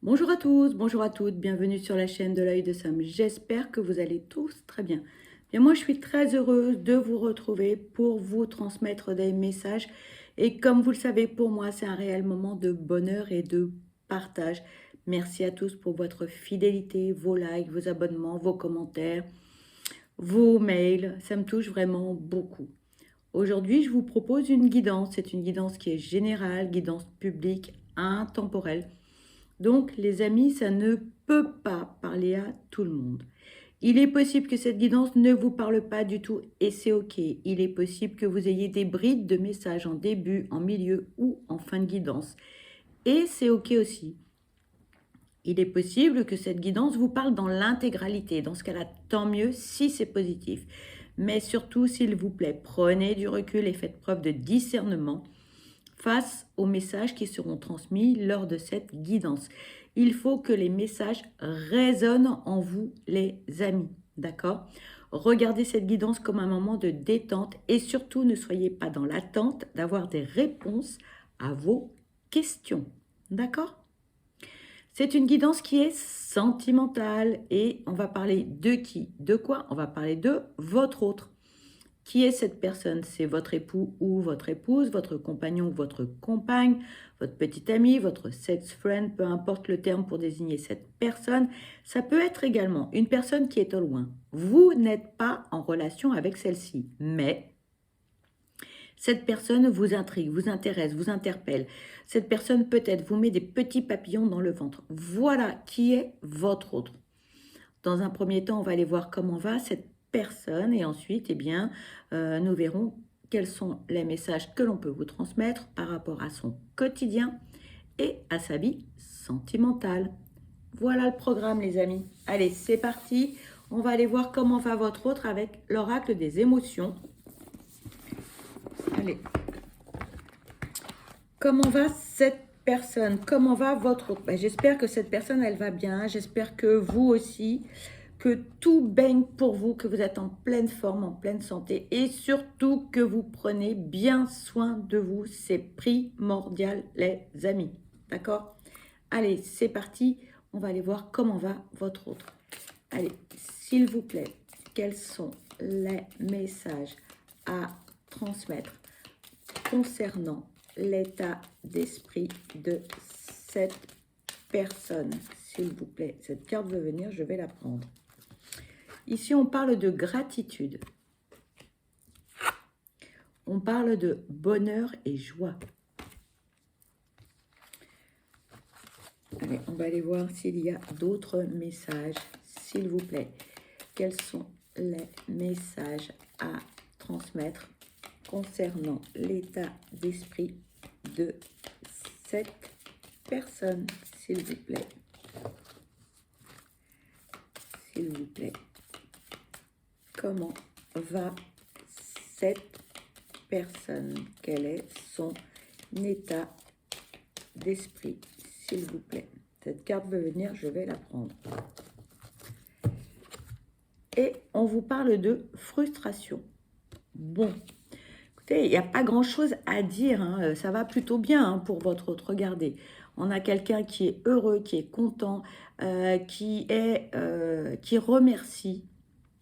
Bonjour à tous, bonjour à toutes, bienvenue sur la chaîne de l'œil de Sam. J'espère que vous allez tous très bien. Bien, moi, je suis très heureuse de vous retrouver pour vous transmettre des messages. Et comme vous le savez, pour moi, c'est un réel moment de bonheur et de partage. Merci à tous pour votre fidélité, vos likes, vos abonnements, vos commentaires, vos mails. Ça me touche vraiment beaucoup. Aujourd'hui, je vous propose une guidance. C'est une guidance qui est générale, guidance publique, intemporelle. Donc, les amis, ça ne peut pas parler à tout le monde. Il est possible que cette guidance ne vous parle pas du tout et c'est OK. Il est possible que vous ayez des brides de messages en début, en milieu ou en fin de guidance. Et c'est OK aussi. Il est possible que cette guidance vous parle dans l'intégralité. Dans ce cas-là, tant mieux si c'est positif. Mais surtout, s'il vous plaît, prenez du recul et faites preuve de discernement face aux messages qui seront transmis lors de cette guidance. Il faut que les messages résonnent en vous, les amis. D'accord? Regardez cette guidance comme un moment de détente et surtout ne soyez pas dans l'attente d'avoir des réponses à vos questions. D'accord? C'est une guidance qui est sentimentale et on va parler de qui? De quoi? On va parler de votre autre. Qui est cette personne? C'est votre époux ou votre épouse, votre compagnon ou votre compagne, votre petit ami, votre sex friend, peu importe le terme pour désigner cette personne. Ça peut être également une personne qui est au loin. Vous n'êtes pas en relation avec celle-ci, mais cette personne vous intrigue, vous intéresse, vous interpelle. Cette personne peut-être vous met des petits papillons dans le ventre. Voilà qui est votre autre. Dans un premier temps, on va aller voir comment va cette personne et ensuite, eh bien, nous verrons quels sont les messages que l'on peut vous transmettre par rapport à son quotidien et à sa vie sentimentale. Voilà le programme, les amis. Allez, c'est parti. On va aller voir comment va votre autre avec l'oracle des émotions. Allez. Comment va cette personne? Comment va votre autre? J'espère que cette personne, elle va bien. J'espère que vous aussi, que tout baigne pour vous, que vous êtes en pleine forme, en pleine santé et surtout que vous prenez bien soin de vous. C'est primordial, les amis. D'accord? Allez, c'est parti. On va aller voir comment va votre autre. Allez, s'il vous plaît, quels sont les messages à transmettre concernant l'état d'esprit de cette personne? S'il vous plaît, cette carte veut venir, je vais la prendre. Ici, on parle de gratitude. On parle de bonheur et joie. Allez, on va aller voir s'il y a d'autres messages. S'il vous plaît, quels sont les messages à transmettre concernant l'état d'esprit de cette personne, s'il vous plaît. S'il vous plaît. Comment va cette personne? Quel est son état d'esprit, s'il vous plaît? Cette carte veut venir, je vais la prendre. Et on vous parle de frustration. Bon, écoutez, il n'y a pas grand-chose à dire, hein. Ça va plutôt bien hein, pour votre autre. Regardez, on a quelqu'un qui est heureux, qui est content, qui remercie,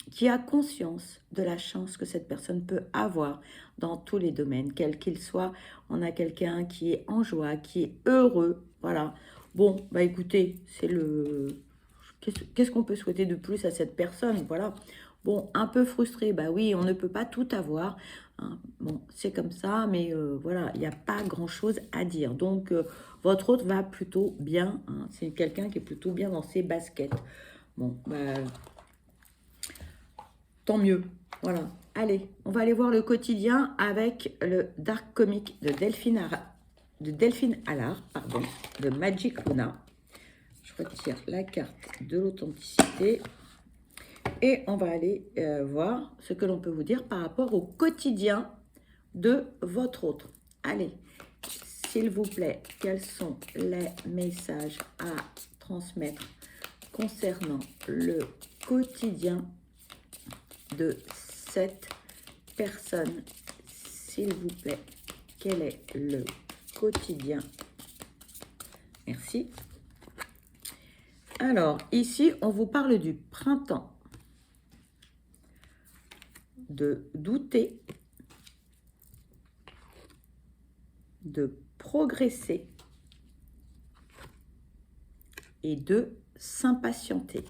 qui a conscience de la chance que cette personne peut avoir dans tous les domaines, quel qu'il soit. On a quelqu'un qui est en joie, qui est heureux, voilà. Bon, bah écoutez, c'est le... Qu'est-ce qu'on peut souhaiter de plus à cette personne, voilà. Bon, un peu frustré, bah oui, on ne peut pas tout avoir, hein. Bon, c'est comme ça, mais voilà, il n'y a pas grand-chose à dire. Donc, votre autre va plutôt bien, hein. C'est quelqu'un qui est plutôt bien dans ses baskets. Bon, bah... tant mieux. Voilà. Allez, on va aller voir le quotidien avec le Dark Comic de Delphine Allard, pardon, de Magic Luna. Je retire la carte de l'authenticité. Et on va aller voir ce que l'on peut vous dire par rapport au quotidien de votre autre. Allez, s'il vous plaît, quels sont les messages à transmettre concernant le quotidien de cette personne, s'il vous plaît? Quel est le quotidien? Merci. Alors, ici, on vous parle du printemps, de douter, de progresser et de s'impatienter.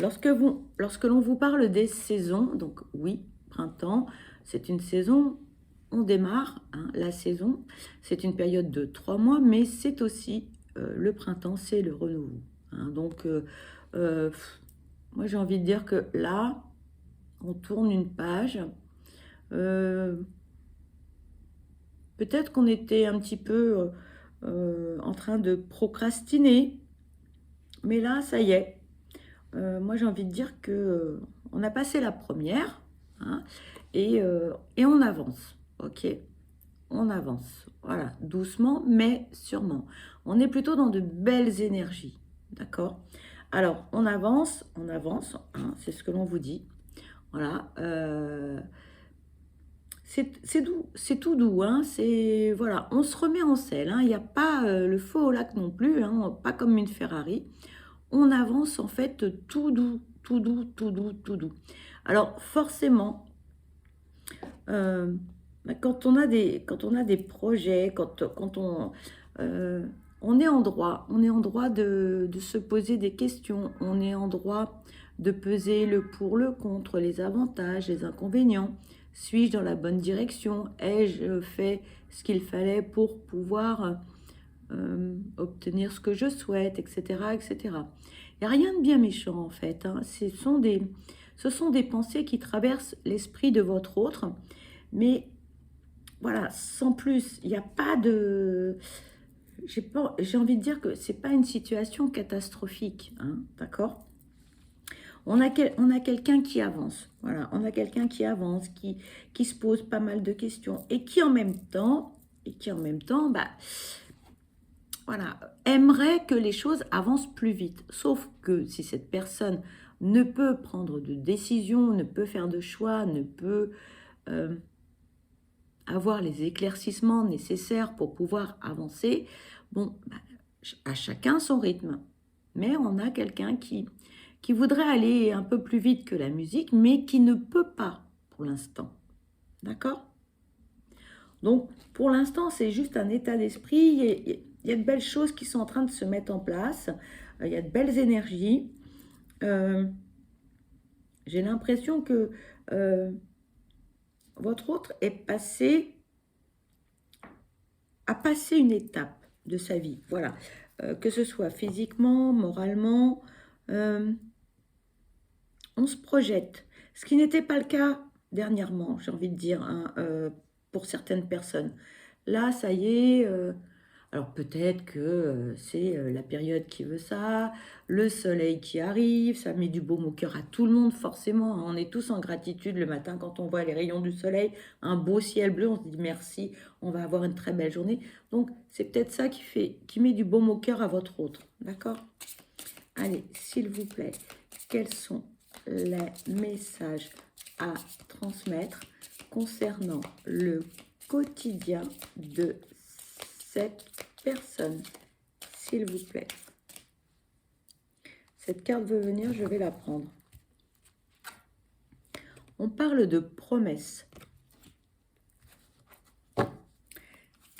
Lorsque l'on vous parle des saisons, donc oui, printemps, c'est une saison, on démarre hein, la saison, c'est une période de 3 mois, mais c'est aussi le printemps, c'est le renouveau. Hein. Donc, euh, moi j'ai envie de dire que là, on tourne une page. Peut-être qu'on était un petit peu en train de procrastiner, mais là, ça y est. Moi, j'ai envie de dire que on a passé la première hein, et on avance. Ok, on avance. Voilà, doucement, mais sûrement. On est plutôt dans de belles énergies. D'accord. Alors, on avance. Hein, c'est ce que l'on vous dit. Voilà. C'est doux, c'est tout doux, hein, c'est voilà, on se remet en selle, hein, il n'y a pas le feu au lac non plus, hein, pas comme une Ferrari. On avance en fait tout doux, tout doux, tout doux, tout doux. Alors forcément, euh, quand on a des projets, on est on est en droit de se poser des questions, on est en droit de peser le pour, le contre, les avantages, les inconvénients. Suis-je dans la bonne direction? Ai-je fait ce qu'il fallait pour pouvoir obtenir ce que je souhaite, etc., etc. Il n'y a rien de bien méchant en fait. Hein. Ce sont des pensées qui traversent l'esprit de votre autre, mais voilà, sans plus. Il n'y a pas de... J'ai envie de dire que c'est pas une situation catastrophique, hein, d'accord? On a quelqu'un qui avance, voilà, on a quelqu'un qui avance, qui se pose pas mal de questions et qui en même temps, bah, voilà, aimerait que les choses avancent plus vite. Sauf que si cette personne ne peut prendre de décision, ne peut faire de choix, ne peut euh, avoir les éclaircissements nécessaires pour pouvoir avancer, bon, bah, à chacun son rythme. Mais on a quelqu'un qui voudrait aller un peu plus vite que la musique, mais qui ne peut pas pour l'instant. D'accord? Donc, pour l'instant, c'est juste un état d'esprit. Il y a de belles choses qui sont en train de se mettre en place. Il y a de belles énergies. Euh, j'ai l'impression que votre autre a passé une étape de sa vie. Voilà. Que ce soit physiquement, moralement, euh, on se projette. Ce qui n'était pas le cas dernièrement, j'ai envie de dire, hein, pour certaines personnes. Là, ça y est. Alors peut-être que c'est la période qui veut ça, le soleil qui arrive, ça met du baume au cœur à tout le monde forcément. Hein. On est tous en gratitude le matin quand on voit les rayons du soleil, un beau ciel bleu, on se dit merci, on va avoir une très belle journée. Donc c'est peut-être ça qui met du baume au cœur à votre autre, d'accord? Allez, s'il vous plaît, quels sont les messages à transmettre concernant le quotidien de cette personne, s'il vous plaît. Cette carte veut venir, je vais la prendre. On parle de promesses.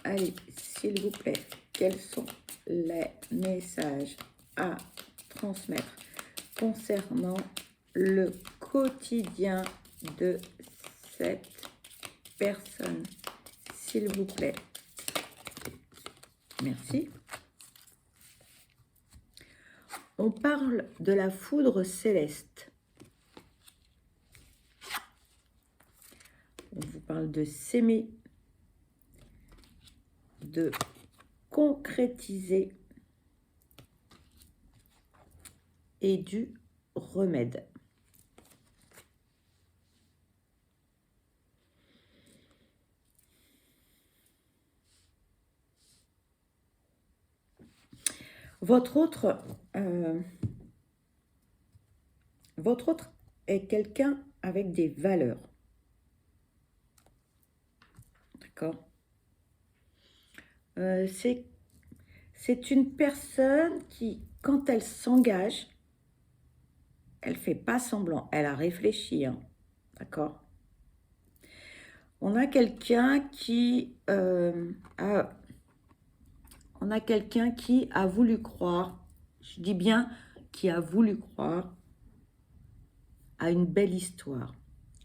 Allez, s'il vous plaît, quels sont les messages à transmettre concernant le quotidien de cette personne, s'il vous plaît. Merci. On parle de la foudre céleste. On vous parle de s'aimer, de concrétiser et du remède. Votre autre est quelqu'un avec des valeurs. D'accord? C'est une personne qui, quand elle s'engage, elle fait pas semblant, elle a réfléchi, hein, d'accord? On a quelqu'un qui a voulu croire, je dis bien qui a voulu croire à une belle histoire,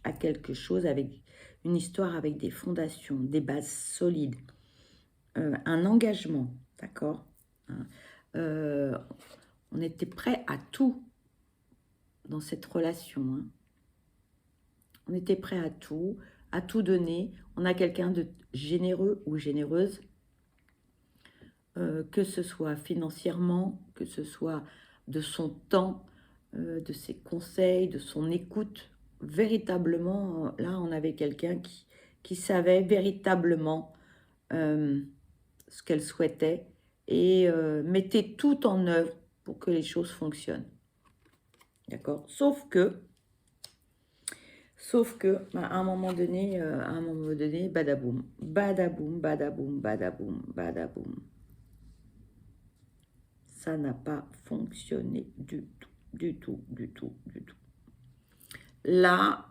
à quelque chose avec une histoire avec des fondations, des bases solides, un engagement, d'accord? Hein. On était prêt à tout dans cette relation. Hein. On était prêt à tout donner. On a quelqu'un de généreux ou généreuse, que ce soit financièrement, que ce soit de son temps, de ses conseils, de son écoute. Véritablement, là, on avait quelqu'un qui savait véritablement ce qu'elle souhaitait et mettait tout en œuvre pour que les choses fonctionnent. D'accord? Sauf que, bah, à un moment donné, badaboum, badaboum, badaboum, badaboum, badaboum. Ça n'a pas fonctionné du tout, du tout, du tout, du tout. Là,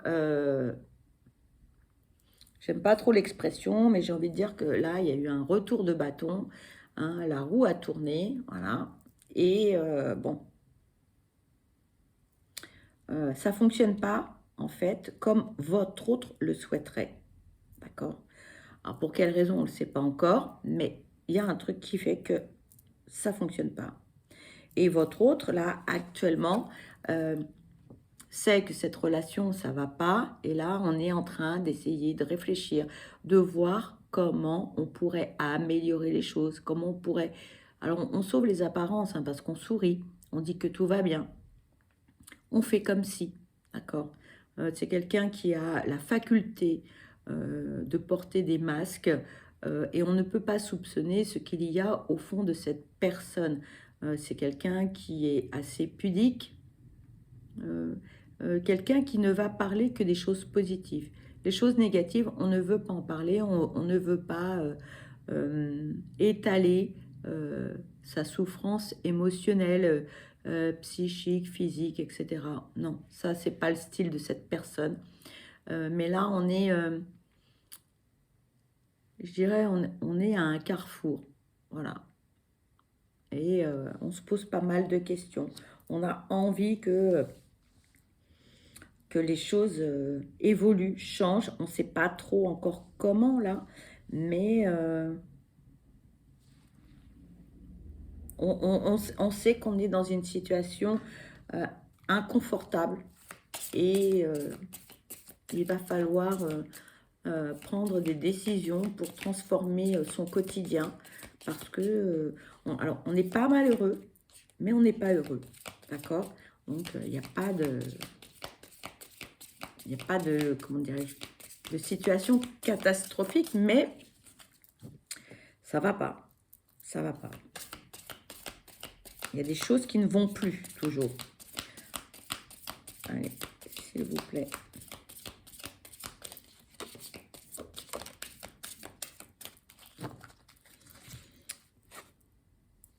j'aime pas trop l'expression, mais j'ai envie de dire que là, il y a eu un retour de bâton, hein, la roue a tourné, voilà, et bon, ça fonctionne pas, en fait, comme votre autre le souhaiterait, d'accord? Alors, pour quelle raison, on ne le sait pas encore, mais il y a un truc qui fait que ça fonctionne pas. Et votre autre, là, actuellement, sait que cette relation, ça va pas. Et là, on est en train d'essayer de réfléchir, de voir comment on pourrait améliorer les choses, comment on pourrait... Alors, on sauve les apparences, hein, parce qu'on sourit, on dit que tout va bien. On fait comme si, d'accord? C'est quelqu'un qui a la faculté de porter des masques et on ne peut pas soupçonner ce qu'il y a au fond de cette personne. C'est quelqu'un qui est assez pudique, quelqu'un qui ne va parler que des choses positives. Les choses négatives, on ne veut pas en parler, on ne veut pas étaler sa souffrance émotionnelle, psychique, physique, etc. Non, ça, c'est pas le style de cette personne. Mais là, on est, je dirais, on est à un carrefour. Voilà. Et on se pose pas mal de questions. On a envie que les choses évoluent, changent. On ne sait pas trop encore comment là, mais on sait qu'on est dans une situation inconfortable et il va falloir prendre des décisions pour transformer son quotidien parce que, alors on n'est pas malheureux, mais on n'est pas heureux, d'accord? Donc il n'y a pas de... Il n'y a pas de, comment dirais-je, de situation catastrophique, mais ça va pas. Ça va pas. Il y a des choses qui ne vont plus, toujours. Allez, s'il vous plaît.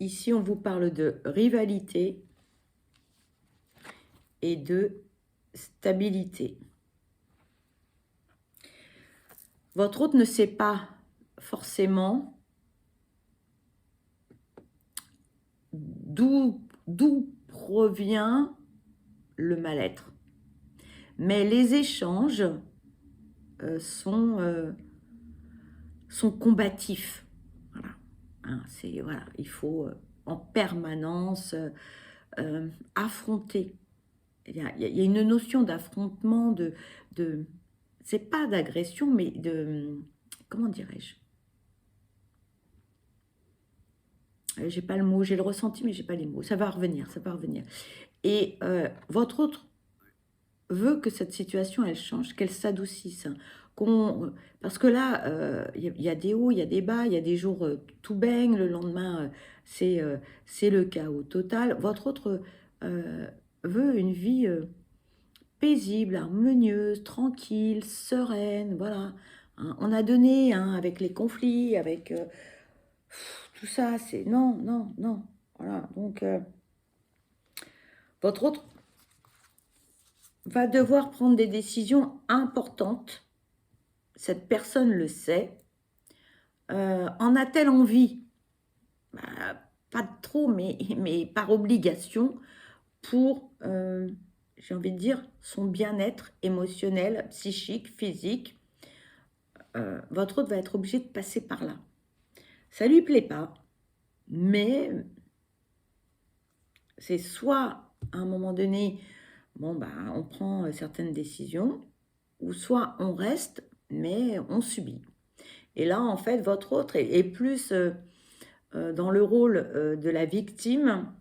Ici, on vous parle de rivalité et de stabilité. Votre hôte ne sait pas forcément d'où provient le mal-être. Mais les échanges sont combatifs. Voilà. Hein, voilà, il faut en permanence affronter. Il y a une notion d'affrontement, c'est pas d'agression, mais de, comment dirais-je? J'ai pas le mot, j'ai le ressenti, mais j'ai pas les mots. Ça va revenir, ça va revenir. Et votre autre veut que cette situation, elle change, qu'elle s'adoucisse. Parce que là, il y a des hauts, il y a des bas, il y a des jours tout baigne, le lendemain, c'est le chaos total. Votre autre veut une vie paisible, harmonieuse, tranquille, sereine, voilà. Hein, on a donné, hein, avec les conflits, avec Tout ça, c'est non, non, non. Voilà, donc votre autre va devoir prendre des décisions importantes. Cette personne le sait. En a-t-elle envie? Bah, pas trop, mais par obligation pour, j'ai envie de dire, son bien-être émotionnel, psychique, physique. Votre autre va être obligé de passer par là. Ça lui plaît pas, mais c'est soit à un moment donné, bon, bah, on prend certaines décisions, ou soit on reste, mais on subit. Et là, en fait, votre autre est plus dans le rôle de la victime.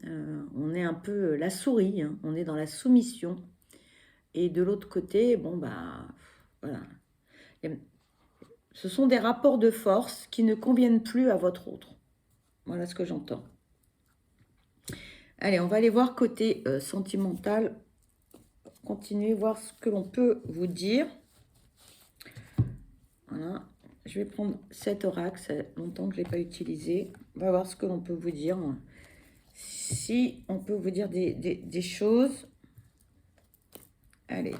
On est un peu la souris, hein, on est dans la soumission. Et de l'autre côté, bon, bah, voilà. Ce sont des rapports de force qui ne conviennent plus à votre autre. Voilà ce que j'entends. Allez, on va aller voir côté sentimental. Continuez, voir ce que l'on peut vous dire. Voilà. Je vais prendre cet oracle, ça fait longtemps que je ne l'ai pas utilisé. On va voir ce que l'on peut vous dire. Si on peut vous dire des choses. Allez,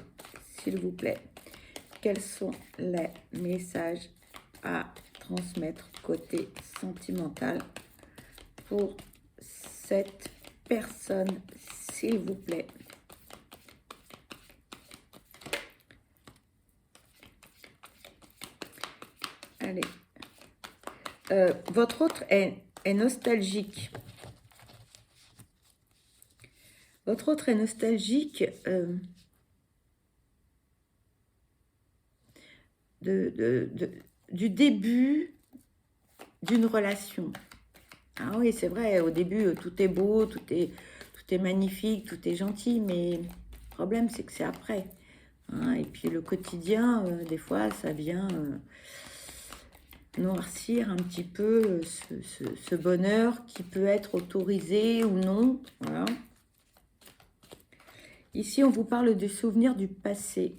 s'il vous plaît. Quels sont les messages à transmettre côté sentimental pour cette personne, s'il vous plaît? Allez. Votre autre est nostalgique. Votre autre est nostalgique du début d'une relation. Ah oui, c'est vrai, au début, tout est beau, tout est magnifique, tout est gentil, mais le problème, c'est que c'est après. Hein, et puis le quotidien, des fois, ça vient noircir un petit peu ce bonheur qui peut être autorisé ou non. Voilà. Ici, on vous parle du souvenir du passé.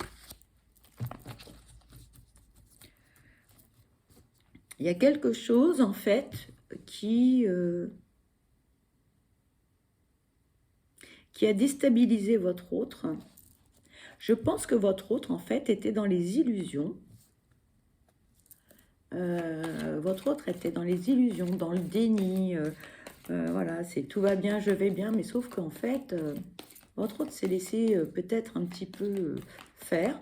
Il y a quelque chose, en fait, qui a déstabilisé votre autre. Je pense que votre autre, en fait, était dans les illusions. Votre autre était dans les illusions, dans le déni. Voilà, c'est tout va bien, je vais bien. Mais sauf qu'en fait, votre autre s'est laissé peut-être un petit peu faire.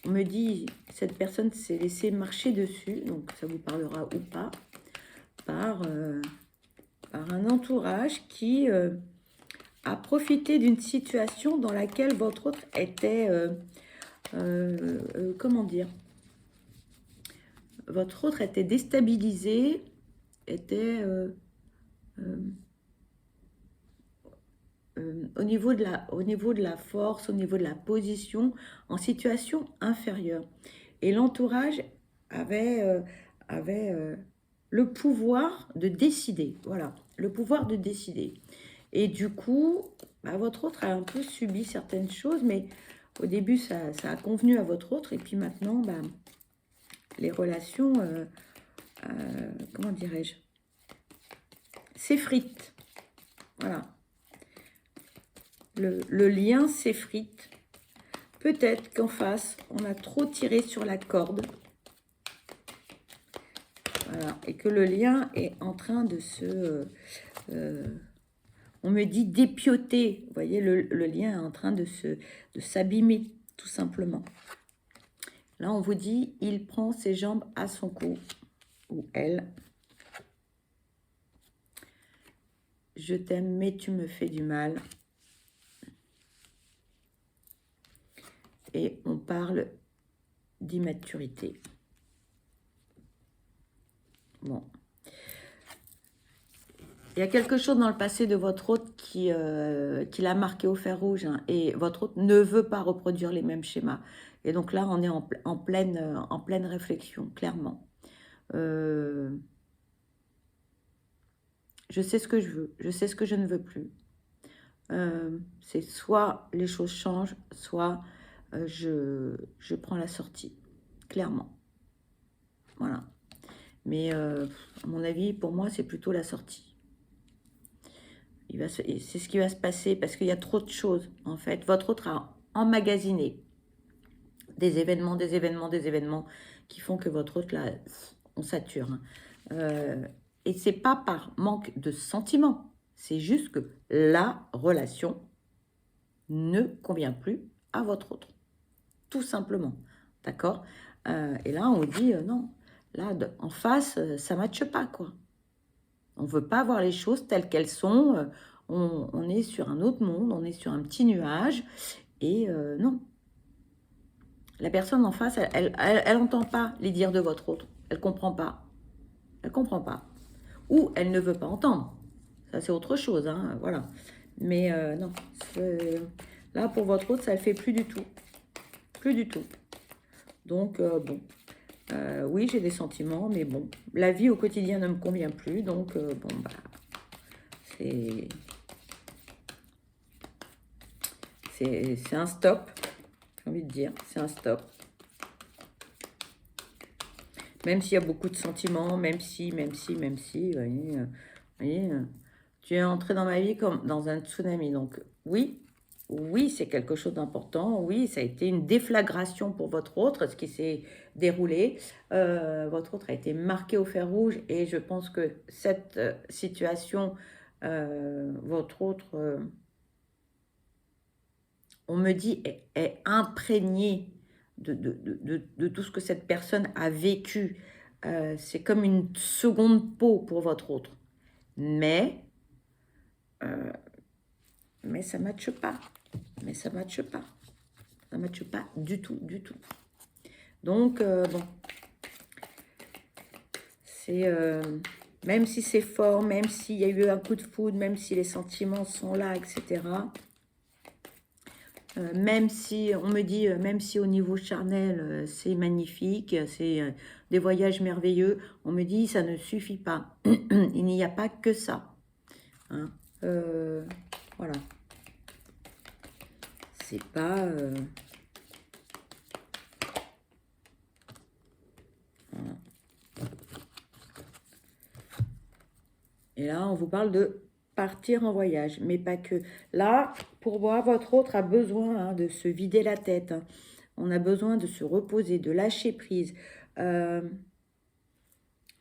On me dit, cette personne s'est laissée marcher dessus, donc ça vous parlera ou pas, par un entourage qui a profité d'une situation dans laquelle votre autre était, comment dire, votre autre était déstabilisé, était au niveau de la force, au niveau de la position, en situation inférieure. Et l'entourage avait le pouvoir de décider. Voilà, le pouvoir de décider. Et du coup, bah, votre autre a un peu subi certaines choses, mais au début, ça a convenu à votre autre. Et puis maintenant, bah, les relations, comment dirais-je, s'effritent. Voilà. Le lien s'effrite. Peut-être qu'en face, on a trop tiré sur la corde. Voilà. Et que le lien est en train de se... on me dit dépioter. Vous voyez, le lien est en train de s'abîmer, tout simplement. Là, on vous dit, il prend ses jambes à son cou. Ou elle. Je t'aime, mais tu me fais du mal. Et on parle d'immaturité. Bon. Il y a quelque chose dans le passé de votre hôte qui l'a marqué au fer rouge. Hein, et votre hôte ne veut pas reproduire les mêmes schémas. Et donc là, on est en pleine réflexion, clairement. Je sais ce que je veux. Je sais ce que je ne veux plus. C'est soit les choses changent, soit je prends la sortie. Clairement. Voilà. Mais à mon avis, pour moi, c'est plutôt la sortie. C'est ce qui va se passer parce qu'il y a trop de choses, en fait. Votre autre a emmagasiné des événements, des événements, des événements qui font que votre autre, là, on sature. Hein. Et c'est pas par manque de sentiments. C'est juste que la relation ne convient plus à votre autre. Tout simplement. D'accord. Et là, on dit non. Là, en face, ça ne matche pas, quoi. On ne veut pas voir les choses telles qu'elles sont. On est sur un autre monde, on est sur un petit nuage. Et non. La personne en face, elle n'entend pas les dires de votre autre. Elle ne comprend pas. Elle ne comprend pas. Ou elle ne veut pas entendre. Ça, c'est autre chose. Hein, voilà. Mais non. Là, pour votre autre, ça ne le fait plus du tout. Plus du tout. Donc, bon. Oui, j'ai des sentiments, mais bon. La vie au quotidien ne me convient plus. Donc, bon, bah. C'est un stop. J'ai envie de dire. C'est un stop. Même s'il y a beaucoup de sentiments, même si, vous voyez, tu es entré dans ma vie comme dans un tsunami. Donc oui, oui, c'est quelque chose d'important. Oui, ça a été une déflagration pour votre autre, ce qui s'est déroulé. Votre autre a été marqué au fer rouge et je pense que cette situation, votre autre, on me dit, est imprégnée de tout ce que cette personne a vécu. C'est comme une seconde peau pour votre autre. Mais ça ne matche pas. Mais ça ne matche pas. Ça ne matche pas du tout, du tout. Donc, bon. C'est... même si c'est fort, même s'il y a eu un coup de foudre, même si les sentiments sont là, etc., même si, on me dit, même si au niveau charnel, c'est magnifique, c'est des voyages merveilleux, on me dit, ça ne suffit pas. Il n'y a pas que ça. Hein. Voilà. C'est pas... Voilà. Et là, on vous parle de partir en voyage, mais pas que. Là, pour moi, votre autre a besoin de se vider la tête. Hein. On a besoin de se reposer, de lâcher prise, de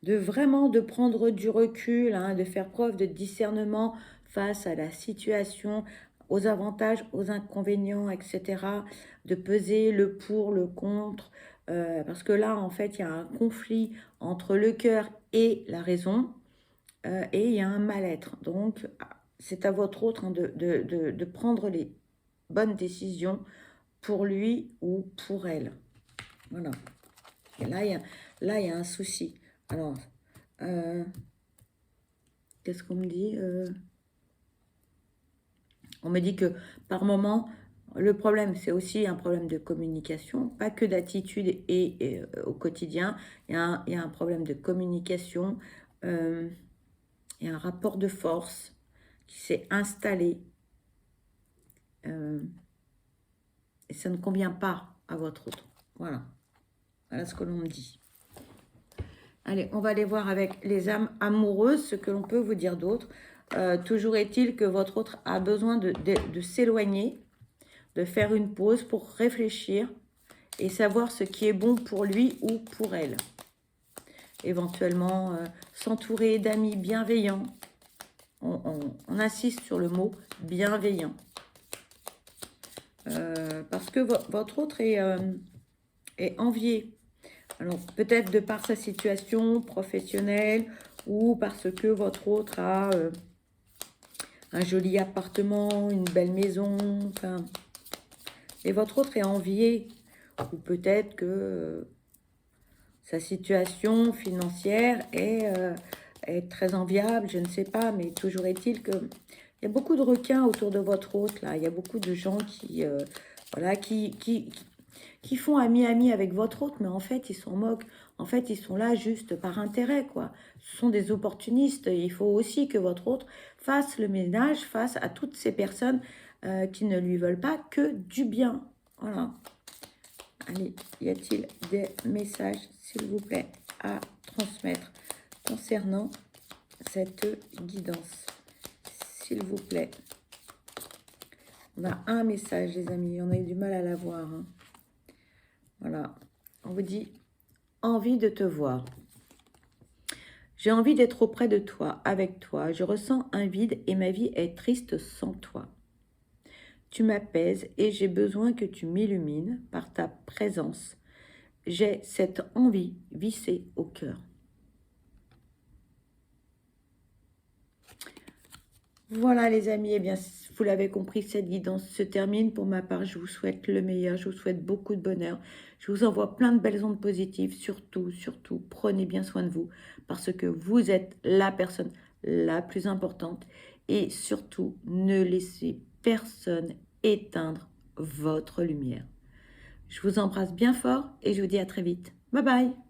vraiment de prendre du recul, hein, de faire preuve de discernement face à la situation, aux avantages, aux inconvénients, etc. De peser le pour, le contre, parce que là, en fait, il y a un conflit entre le cœur et la raison. Et il y a un mal-être. Donc, c'est à votre autre hein, de prendre les bonnes décisions pour lui ou pour elle. Voilà. Et là, il y a un souci. Alors, qu'est-ce qu'on me dit on me dit que par moment, le problème, c'est aussi un problème de communication, pas que d'attitude et au quotidien. Il y a un problème de communication. Il y a un rapport de force qui s'est installé et ça ne convient pas à votre autre. Voilà. Voilà ce que l'on me dit. Allez, on va aller voir avec les âmes amoureuses ce que l'on peut vous dire d'autre. Toujours est-il que votre autre a besoin de s'éloigner, de faire une pause pour réfléchir et savoir ce qui est bon pour lui ou pour elle. Éventuellement, s'entourer d'amis bienveillants. On insiste sur le mot bienveillant. Parce que votre autre est envié. Alors, peut-être de par sa situation professionnelle ou parce que votre autre a un joli appartement, une belle maison, enfin... Et votre autre est envié. Ou peut-être que sa situation financière est très enviable, je ne sais pas, mais toujours est-il que... Il y a beaucoup de requins autour de votre hôte, là. Il y a beaucoup de gens voilà, qui font ami-ami avec votre hôte, mais en fait, ils s'en moquent. En fait, ils sont là juste par intérêt, quoi. Ce sont des opportunistes. Il faut aussi que votre hôte fasse le ménage face à toutes ces personnes qui ne lui veulent pas que du bien. Voilà. Allez, y a-t-il des messages, s'il vous plaît, à transmettre concernant cette guidance, s'il vous plaît? On a un message, les amis. On a eu du mal à l'avoir. Hein. Voilà. On vous dit envie de te voir. J'ai envie d'être auprès de toi, avec toi. Je ressens un vide et ma vie est triste sans toi. Tu m'apaises et j'ai besoin que tu m'illumines par ta présence. J'ai cette envie vissée au cœur. Voilà les amis, eh bien vous l'avez compris, cette guidance se termine. Pour ma part, je vous souhaite le meilleur, je vous souhaite beaucoup de bonheur. Je vous envoie plein de belles ondes positives. Surtout, surtout, prenez bien soin de vous parce que vous êtes la personne la plus importante. Et surtout, ne laissez personne éteindre votre lumière. Je vous embrasse bien fort et je vous dis à très vite. Bye bye.